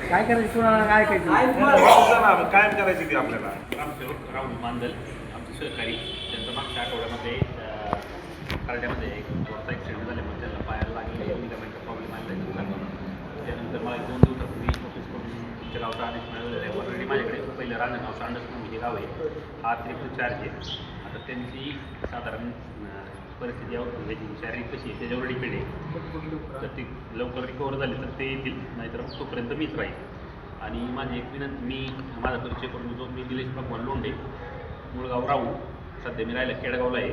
काय करायचं कोणाला काय ऐकायचं कायम करायची ती आपल्याला. ग्रामसेवक राहुल मांदल आमचे सहकारी त्यांचं मागच्या आठवड्यामध्ये खरड्यामध्ये एक थोडासा ॲक्सिडेंट झाल्यामुळे त्यांना पायाला लागले लिगामेंटचा प्रॉब्लेम आलेला आहे. त्यानंतर मला 2 दिवसापूर्वी ऑफिस करून तुमच्या गावचा आदेश मिळालेला आहे. ऑलरेडी माझ्याकडे पहिलं रांजणगाव सांडस हे गाव आहे, हा ट्रिपल चार्ज आहे. आता त्यांची साधारण परिस्थिती शारीरिक कशी आहे त्याच्यावर डिपेंड आहे. तर ती लवकर रिकवर झाली तर ते येतील, नाहीतर मग तोपर्यंत मीच राहील. आणि माझी एक विनंती, मी माझा परिचय करून देतो. मी निलेश भगवान लोंढे, मुळगाव राहू, सध्या मी राहिला केडगावला आहे.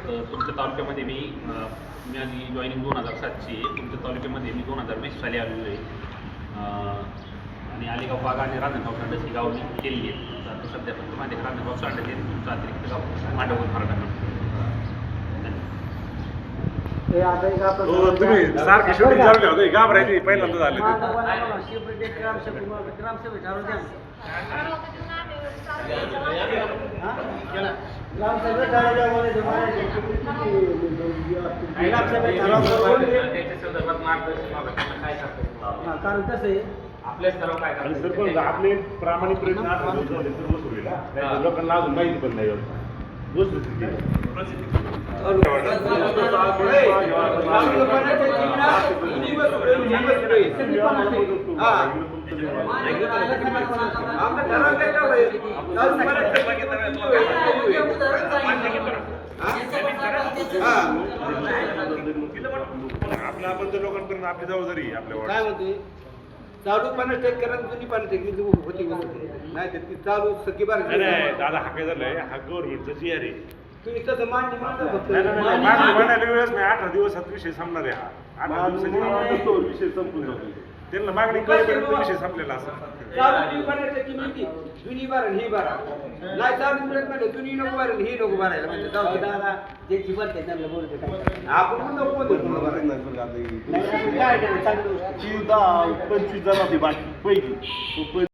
तर तुमच्या तालुक्यामध्ये माझी जॉईनिंग 2007ची आहे. तुमच्या तालुक्यामध्ये मी 2020 साली आलेलो आहे. आणि अलिगाव बागा आणि रांजणगाव सांडस ही गाव मी केलेली आहे. आता सध्या फक्त माझ्या रांजणगाव सांडस आहे, तुमचं अतिरिक्त गाव मांडवून फरक तुम्ही सारखे शूटिंग चालू होते, घाबरायची पहिल्यांदा झाले कारण कसं आहे आपल्या स्तरावर काय आणि सरपंच आपले प्रामाणिक प्रयत्न लोकांना अजून माहिती पण नाही. आपल्याबद्दल लोकांपर्यंत आपली जबाबदारी आपल्या काय म्हणते चालू पाणी टेक करा, जुनी पाणी टेक होती नाही तर ती चालू सगळी बार दादा हा काय झालाय, हा गव्हर्नमेंटचा जी आहे. तुम्ही तसं मांडणी मांडा फक्त वेळच नाही, 18 दिवसात विषय संपणार आहे. हा 18 दिवसाची विषय संपून जातो. त्यांना मागणी करेपर्यंत विषय संपलेला असं. चालू पाण्याची किंमती जुनी बारण ही बारा नाही चालू मिळत म्हणजे जुनी नको बारण ही नको भरायला म्हणजे जाऊ दादा जे जीवन आहे त्यांना बोलतो काय आपण नको बोलतो काय चांगलं 25 जणांची बाकी पहिली